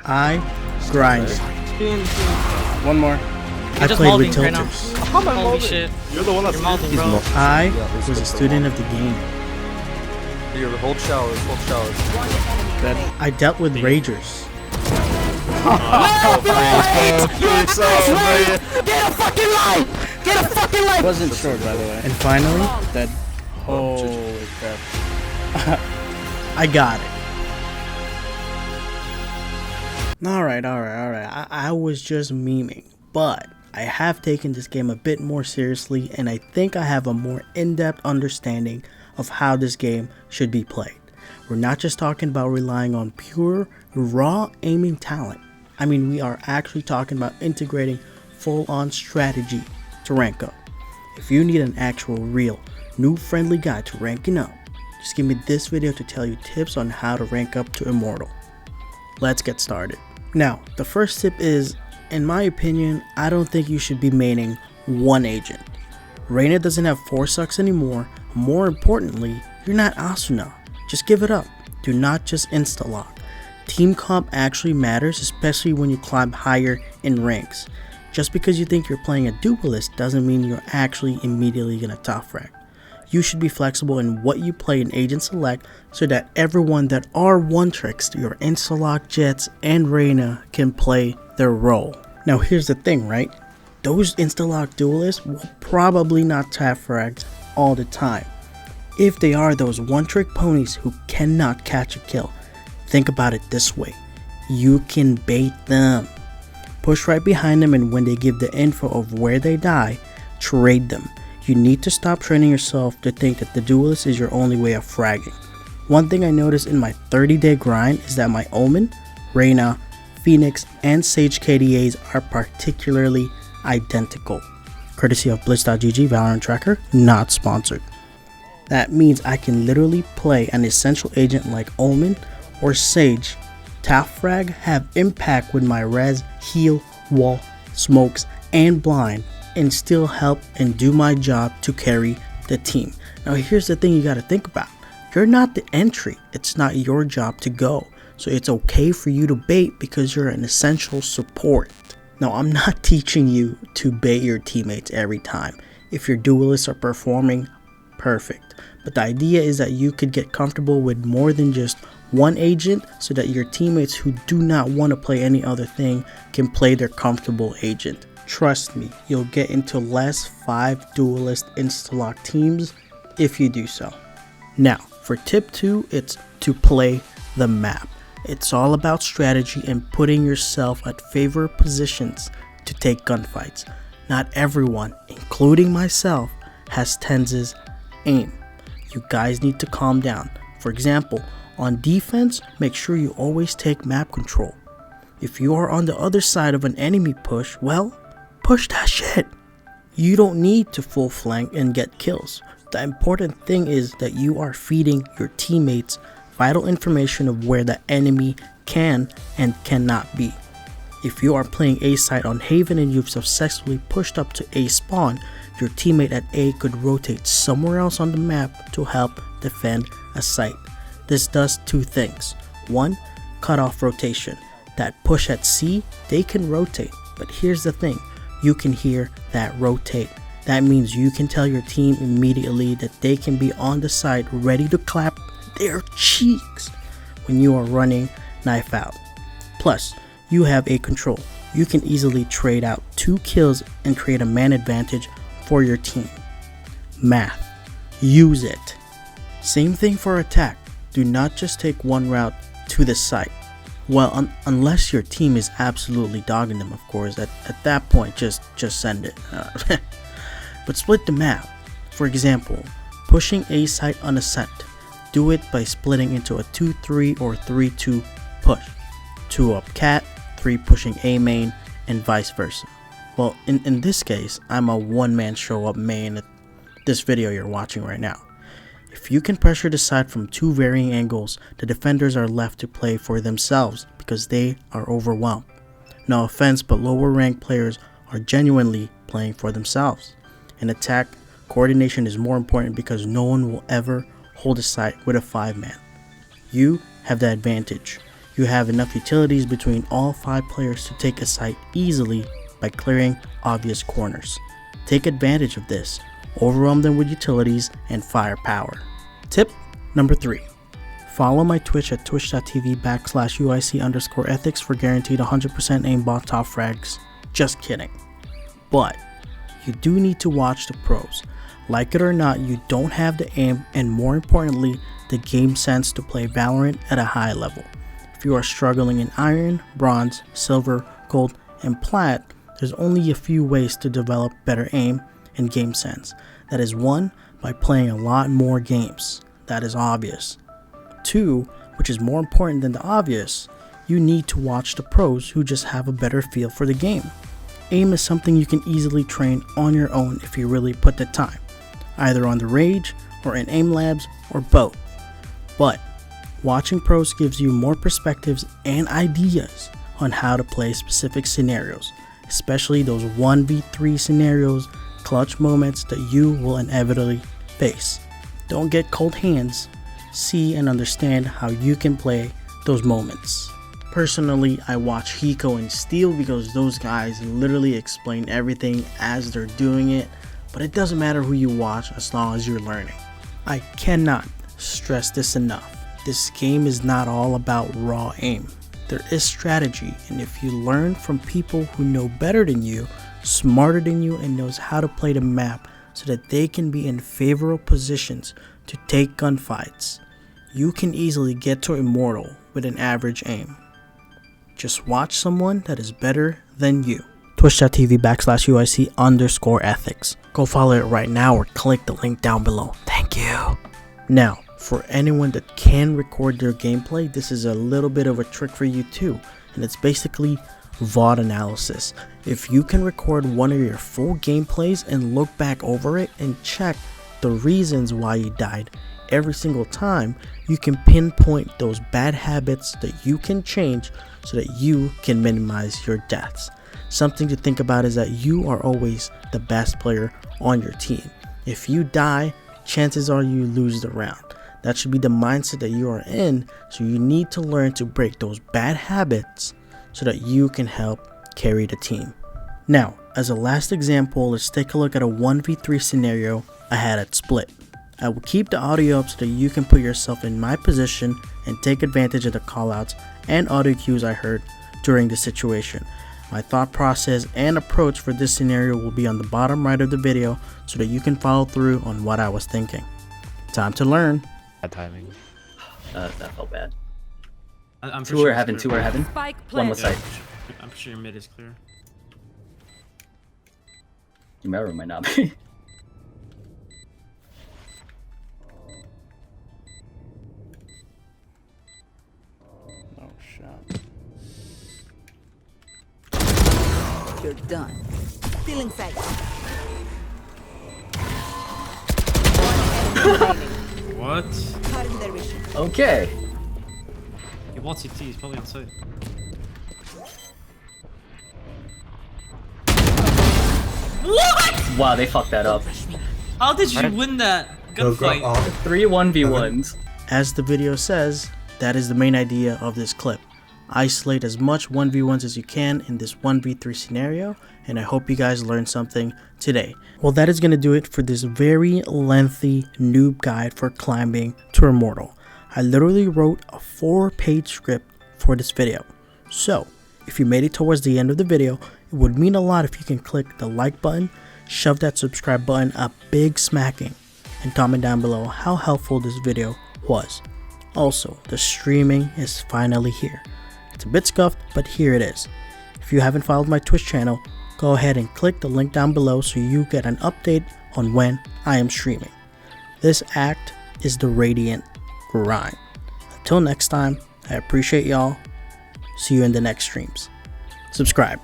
I grinded. One more. I just played with mouthing right now. tilters. Holy shit. You're the one that's You're mouthing, bro. I was a student of the game. Here, hold showers, hold showers. I dealt with ragers. Get a fucking life! Get a fucking life! Wasn't short, by the way. And finally, That holy crap. I got it. Alright. I was just memeing, but I have taken this game a bit more seriously, and I think I have a more in-depth understanding of how this game should be played. We're not just talking about relying on pure, raw aiming talent. I mean, we are actually talking about integrating full-on strategy to rank up. If you need an actual, real, new friendly guide to ranking up, just give me this video to tell you tips on how to rank up to Immortal. Let's get started. Now, the first tip is, in my opinion, I don't think you should be maining one agent. Reyna doesn't have 4 sucks anymore. More importantly, you're not Asuna. Just give it up. Do not just insta-lock. Team comp actually matters, especially when you climb higher in ranks. Just because you think you're playing a duelist doesn't mean you're actually immediately gonna top frag. You should be flexible in what you play in agent select so that everyone that are one tricks, your insta-lock Jets and Reyna, can play their role. Now here's the thing, right? Those insta-lock duelists will probably not tap frags all the time. If they are those one-trick ponies who cannot catch a kill, think about it this way. You can bait them. Push right behind them, and when they give the info of where they die, trade them. You need to stop training yourself to think that the duelist is your only way of fragging. One thing I noticed in my 30-day grind is that my Omen, Reyna, Phoenix, and Sage KDAs are particularly identical. Courtesy of Blitz.gg Valorant Tracker, not sponsored. That means I can literally play an essential agent like Omen or Sage, tap frag, have impact with my res, heal, wall, smokes, and blind, and still help and do my job to carry the team. Now here's the thing you gotta think about. You're not the entry. It's not your job to go. So it's okay for you to bait because you're an essential support. Now I'm not teaching you to bait your teammates every time. If your duelists are performing, perfect. But the idea is that you could get comfortable with more than just one agent so that your teammates who do not want to play any other thing can play their comfortable agent. Trust me, you'll get into less 5 duelist insta-lock teams if you do so. Now, for tip 2, it's to play the map. It's all about strategy and putting yourself at favorite positions to take gunfights. Not everyone, including myself, has Tenze's aim. You guys need to calm down. For example, on defense, make sure you always take map control. If you are on the other side of an enemy push, well, push that shit. You don't need to full flank and get kills. The important thing is that you are feeding your teammates vital information of where the enemy can and cannot be. If you are playing A site on Haven and you've successfully pushed up to A spawn, your teammate at A could rotate somewhere else on the map to help defend a site. This does 2 things. 1, cut off rotation. That push at C, they can rotate, but here's the thing. You can hear that rotate. That means you can tell your team immediately that they can be on the side ready to clap their cheeks when you are running knife out. Plus, you have a control. You can easily trade out 2 kills and create a man advantage for your team. Math. Use it. Same thing for attack. Do not just take one route to the site. Well, unless your team is absolutely dogging them, of course. At that point, just send it. But split the map. For example, pushing A site on ascent. Do it by splitting into a 2-3 or 3-2 push. 2 up cat, 3 pushing A main, and vice versa. Well, in this case, I'm a one-man show up main at this video you're watching right now. If you can pressure the side from 2 varying angles, the defenders are left to play for themselves because they are overwhelmed. No offense, but lower ranked players are genuinely playing for themselves. In attack, coordination is more important because no one will ever hold a site with a 5-man. You have the advantage. You have enough utilities between all 5 players to take a site easily by clearing obvious corners. Take advantage of this, overwhelm them with utilities and firepower. Tip number 3. Follow my Twitch at twitch.tv/UIC_ethics for guaranteed 100% aimbot top frags. Just kidding. But you do need to watch the pros. Like it or not, you don't have the aim and more importantly, the game sense to play Valorant at a high level. If you are struggling in Iron, Bronze, Silver, Gold, and Plat, there's only a few ways to develop better aim and game sense. That is 1, by playing a lot more games. That is obvious. 2, which is more important than the obvious, you need to watch the pros who just have a better feel for the game. Aim is something you can easily train on your own if you really put the time, either on the Rage or in aim labs or both. But watching pros gives you more perspectives and ideas on how to play specific scenarios, especially those 1v3 scenarios, clutch moments that you will inevitably face. Don't get cold hands. See and understand how you can play those moments. Personally, I watch Hiko and Steel because those guys literally explain everything as they're doing it, but it doesn't matter who you watch as long as you're learning. I cannot stress this enough. This game is not all about raw aim. There is strategy, and if you learn from people who know better than you, smarter than you, and knows how to play the map so that they can be in favorable positions to take gunfights, you can easily get to Immortal with an average aim. Just watch someone that is better than you. Twitch.tv/UIC_ethics. Go follow it right now or click the link down below. Thank you. Now, for anyone that can record their gameplay, this is a little bit of a trick for you too, and it's basically VOD analysis. If you can record one of your full gameplays and look back over it and check the reasons why you died every single time, you can pinpoint those bad habits that you can change so that you can minimize your deaths. Something to think about is that you are always the best player on your team. If you die, chances are you lose the round. That should be the mindset that you are in, so you need to learn to break those bad habits so that you can help carry the team. Now, as a last example, let's take a look at a 1v3 scenario I had at Split. I will keep the audio up so that you can put yourself in my position and take advantage of the callouts and audio cues I heard during the situation. My thought process and approach for this scenario will be on the bottom right of the video so that you can follow through on what I was thinking. Time to learn. Bad timing. That felt bad. I'm Two are heaven, two are heaven. Spike One was planted. sight. I'm sure your mid is clear. You might or might not be. Oh, shot. You're done. Feeling safe. What? Cutting their vision. Okay. He wants CT, he's probably on site. Wow, they fucked that up. How did you win that gunfight? 3 1v1s. As the video says, that is the main idea of this clip. Isolate as much 1v1s as you can in this 1v3 scenario, and I hope you guys learned something today. Well, that is going to do it for this very lengthy noob guide for climbing to Immortal. I literally wrote a 4-page script for this video. So, if you made it towards the end of the video, it would mean a lot if you can click the like button, shove that subscribe button a big smacking, and comment down below how helpful this video was. Also, the streaming is finally here. It's a bit scuffed, but here it is. If you haven't followed my Twitch channel, go ahead and click the link down below so you get an update on when I am streaming. This act is the Radiant Grind. Until next time, I appreciate y'all. See you in the next streams. Subscribe.